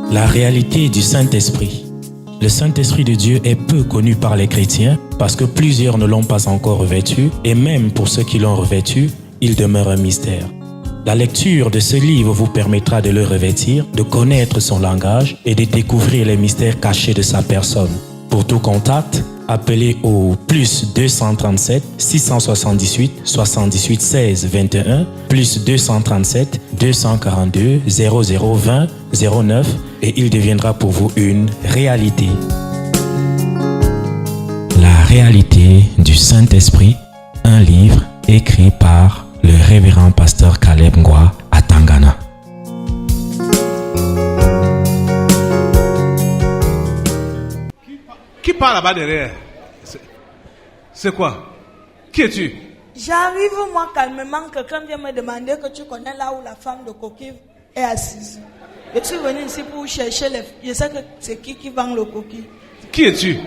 La réalité du Saint-Esprit. Le Saint-Esprit de Dieu est peu connu par les chrétiens parce que plusieurs ne l'ont pas encore revêtu et même pour ceux qui l'ont revêtu, il demeure un mystère. La lecture de ce livre vous permettra de le revêtir, de connaître son langage et de découvrir les mystères cachés de sa personne. Pour tout contact, appelez au plus 237 678 78 16 21 plus 237 242 0020 09 et il deviendra pour vous une réalité. La réalité du Saint-Esprit, un livre écrit par le révérend pasteur Caleb Ngwa à Tangana. Qui parle là-bas derrière? C'est quoi? Qui es-tu? J'arrive moi calmement, quelqu'un vient me demander que tu connais là où la femme de coquille est assise. Je suis venu ici pour chercher les... Je sais que c'est qui vend le coquille. Qui es-tu?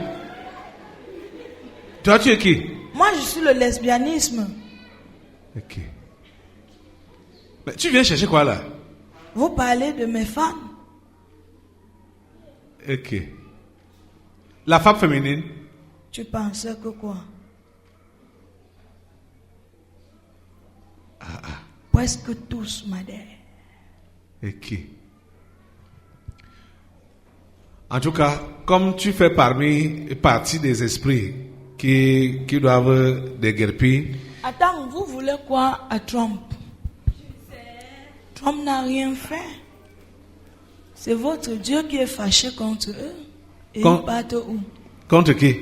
Toi, tu es qui? Moi, je suis le lesbianisme. Ok. Mais tu viens chercher quoi là? Vous parlez de mes femmes. Ok. La femme féminine? Tu pensais que quoi? Presque tous, madame. Ok. En tout cas, comme tu fais partie des esprits qui doivent déguerpir. Attends, vous voulez quoi à Trump? Trump n'a rien fait. C'est votre Dieu qui est fâché contre eux. Et ils partent où? Contre qui?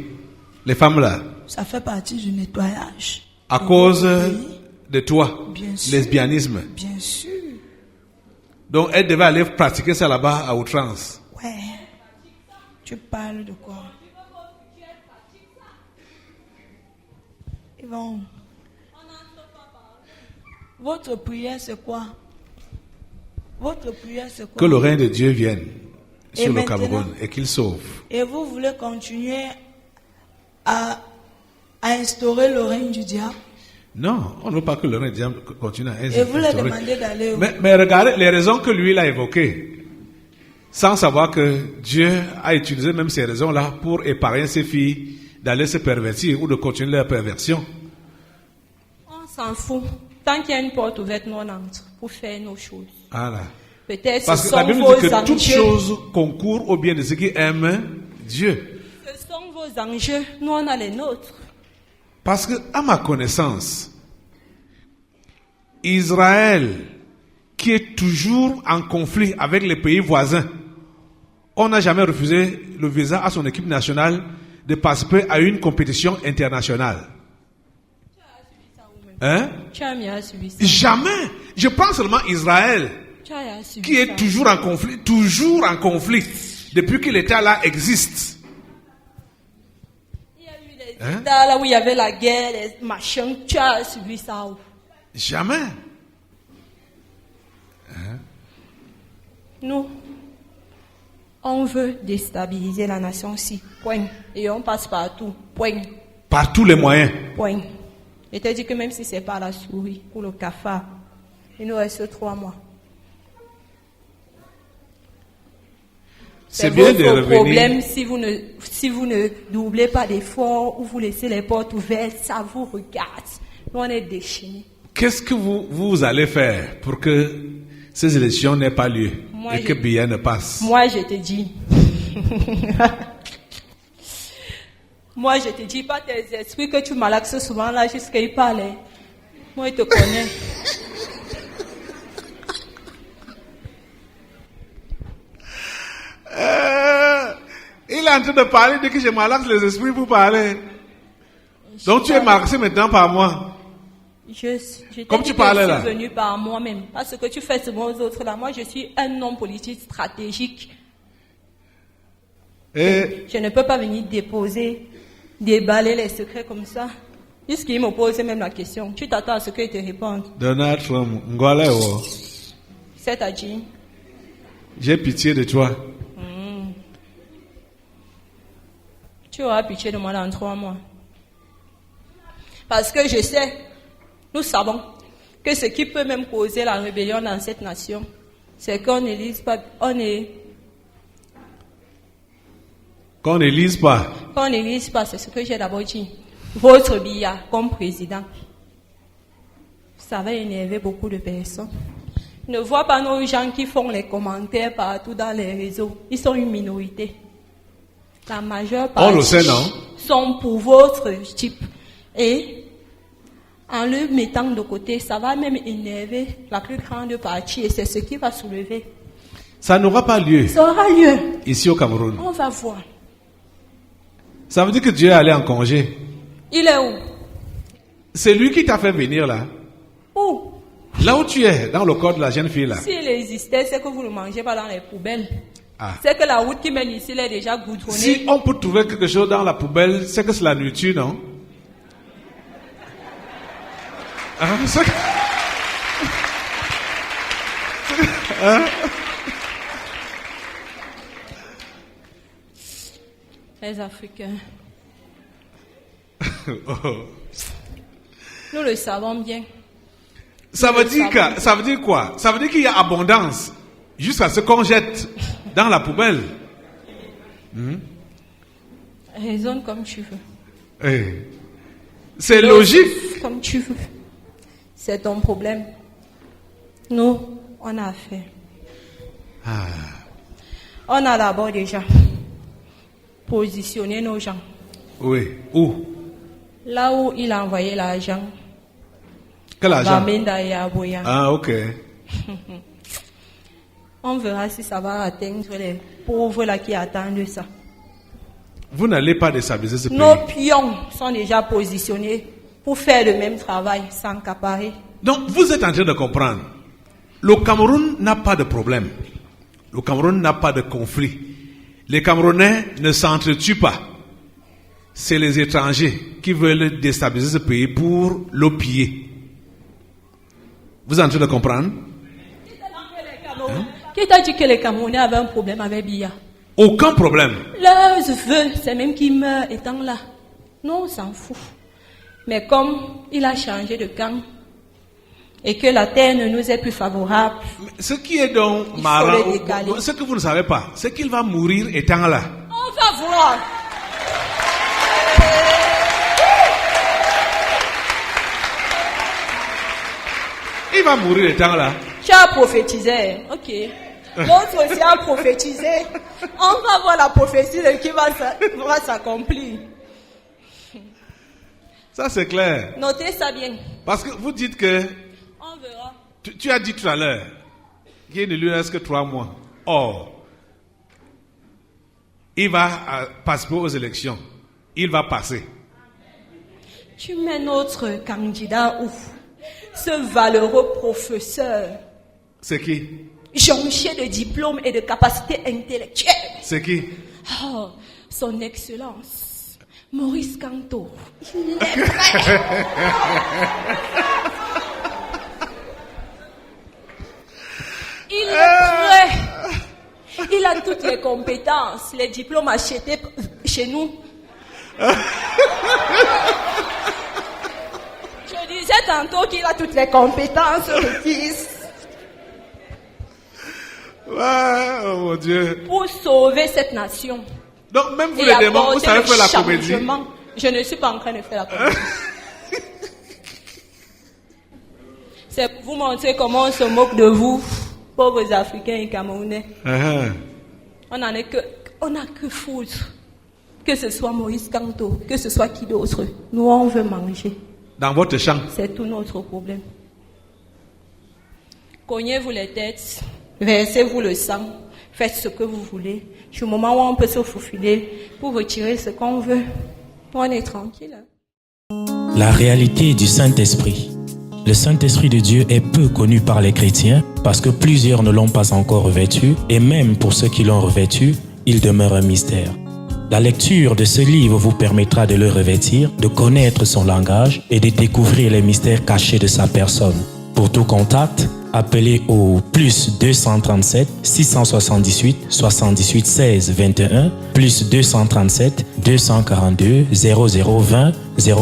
Les femmes là? Ça fait partie du nettoyage. À cause de toi? Bien sûr. Lesbianisme? Bien sûr. Donc elle devait aller pratiquer ça là-bas à outrance? Ouais. Tu parles de quoi? Yvon, votre prière c'est quoi? Votre prière c'est quoi? Que le règne de Dieu vienne sur le maintenant, Cameroun et qu'il sauve. Et vous voulez continuer à instaurer le règne du diable? Non, on ne veut pas que le règne du diable continue à instaurer. Et vous leur demandez d'aller où? Mais regardez les raisons que lui il a évoquées, sans savoir que Dieu a utilisé même ces raisons-là pour épargner ses filles d'aller se pervertir ou de continuer leur perversion. On s'en fout. Tant qu'il y a une porte ouverte, nous on entre pour faire nos choses. Voilà. Peut-être parce ce que la sont Bible vos dit que toutes enjeux. choses concourent au bien de ceux qui aiment Dieu. Ce sont vos enjeux, nous on a les nôtres. Parce que, à ma connaissance, Israël, qui est toujours en conflit avec les pays voisins, on n'a jamais refusé le visa à son équipe nationale de participer à une compétition internationale. Hein? Tu as mis à subir ça. Jamais. Je prends seulement Israël, Tu as subi qui est ça. toujours en conflit, depuis que l'État là existe. Il y a eu des Hein? États là où il y avait la guerre, les machins. Tu as subi ça où? Jamais. Nous, on veut déstabiliser la nation-ci. Point. Et on passe partout. Point. Par tous les moyens. Point. Je te dis que même si c'est pas la souris ou le cafard, il nous reste 3 mois. C'est bien de votre revenir. problème si vous ne doublez pas d'efforts ou vous laissez les portes ouvertes, ça vous regarde. Nous, on est déchaînés. Qu'est-ce que vous allez faire pour que ces élections n'aient pas lieu et que Biya ne passe? Moi, je te dis. Moi, je te dis pas tes esprits que tu malaxes souvent là jusqu'à y parler. Moi, je te connais. Il est en train de parler, il dit que je malaxe les esprits pour parler. Donc tu es malaxé maintenant par moi. Je Comme tu parlais là. Je suis venu par moi-même. Parce que tu fais souvent aux autres là. Moi, je suis un homme politique stratégique. Et Je ne peux pas venir déballer les secrets comme ça. Jusqu'il me pose même la question. Tu t'attends à ce qu'il te réponde. Donald Trump, Ngwale wo, C'est-à-dire, j'ai pitié de toi. tu auras pitié de moi dans 3 mois. Parce que je sais, nous savons, que ce qui peut même causer la rébellion dans cette nation, c'est qu'on n'élise pas, on ne Qu'on n'élise pas. Qu'on n'élise pas, c'est ce que j'ai d'abord dit. Votre Biya comme président, ça va énerver beaucoup de personnes. Ne vois pas nos gens qui font les commentaires partout dans les réseaux. Ils sont une minorité. La majeure partie On le sait, non? sont pour votre type. Et en le mettant de côté, ça va même énerver la plus grande partie et c'est ce qui va soulever. Ça n'aura pas lieu. Ça aura lieu. Ici au Cameroun. On va voir. Ça veut dire que Dieu est allé en congé. Il est où? C'est lui qui t'a fait venir là. Où? Là où tu es, dans le corps de la jeune fille là. S'il existait, c'est que vous ne mangez pas dans les poubelles. Ah. C'est que la route qui mène ici, elle est déjà goudronnée. Si on peut trouver quelque chose dans la poubelle, c'est que c'est la nourriture, non? Ah, c'est... Hein? Les Africains. Oh. Nous le savons bien. Ça veut dire quoi? Ça veut dire qu'il y a abondance jusqu'à ce qu'on jette dans la poubelle. Raisonne comme tu veux. C'est logique. Comme tu veux. C'est ton problème. Nous, on a fait. On a d'abord déjà positionné nos gens. Oui. Où? Là où il a envoyé l'argent. Quel argent? Bamenda et Aboya. Ah, ok. On verra si ça va atteindre les pauvres là qui attendent ça. Vous n'allez pas déstabiliser ce pays. Nos pions sont déjà positionnés pour faire le même travail sans caparer. Donc, vous êtes en train de comprendre. Le Cameroun n'a pas de problème. Le Cameroun n'a pas de conflit. Les Camerounais ne s'entretuent pas. C'est les étrangers qui veulent déstabiliser ce pays pour le piller. Vous êtes en train de comprendre? Qui t'a dit que les Camerounais avaient un problème avec Biya? Aucun problème. Leurs vœux, c'est même qu'ils meurent étant là. Non, on s'en fout. Mais comme il a changé de camp et que la terre ne nous est plus favorable, Ce qui est donc marrant, ce que vous ne savez pas, c'est qu'il va mourir étant là. on va voir. Il va mourir étant là. Tu as prophétisé, ok. L'autre aussi a prophétisé. On va voir la prophétie qui va s'accomplir. Ça c'est clair. Notez ça bien. Parce que vous dites que, On verra. tu as dit tout à l'heure, qu'il ne lui reste que 3 mois. Or, il va participer aux élections. Il va passer. Tu mets notre candidat où? Ce valeureux professeur, C'est qui? jonché de diplômes et de capacités intellectuelles. C'est qui? Oh, son Excellence, Maurice Kanto. Il est prêt. Il est prêt. Il a toutes les compétences, les diplômes achetés chez nous. Je disais tantôt qu'il a toutes les compétences requises Oh mon Dieu. pour sauver cette nation. Donc même vous Et les démons, vous apporter savez le faire la comédie. changement. Je ne suis pas en train de faire la comédie. C'est pour vous montrer comment on se moque de vous, pauvres Africains et Camerounais. On n'a que foutre. Que ce soit Maurice Kanto, que ce soit qui d'autre. Nous, on veut manger. Dans votre champ. C'est tout notre problème. Cognez-vous les têtes, versez-vous le sang, faites ce que vous voulez. Du moment où on peut se faufiler pour retirer ce qu'on veut, on est tranquille. La réalité du Saint-Esprit. Le Saint-Esprit de Dieu est peu connu par les chrétiens parce que plusieurs ne l'ont pas encore revêtu et même pour ceux qui l'ont revêtu, il demeure un mystère. La lecture de ce livre vous permettra de le revêtir, de connaître son langage et de découvrir les mystères cachés de sa personne. Pour tout contact, appelez au plus 237 678 78 16 21 plus 237 242 0020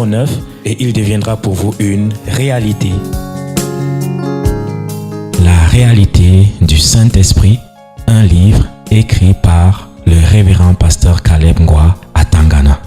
09 et il deviendra pour vous une réalité. La réalité du Saint-Esprit, un livre écrit par le révérend pasteur Caleb Ngwa à Tangana.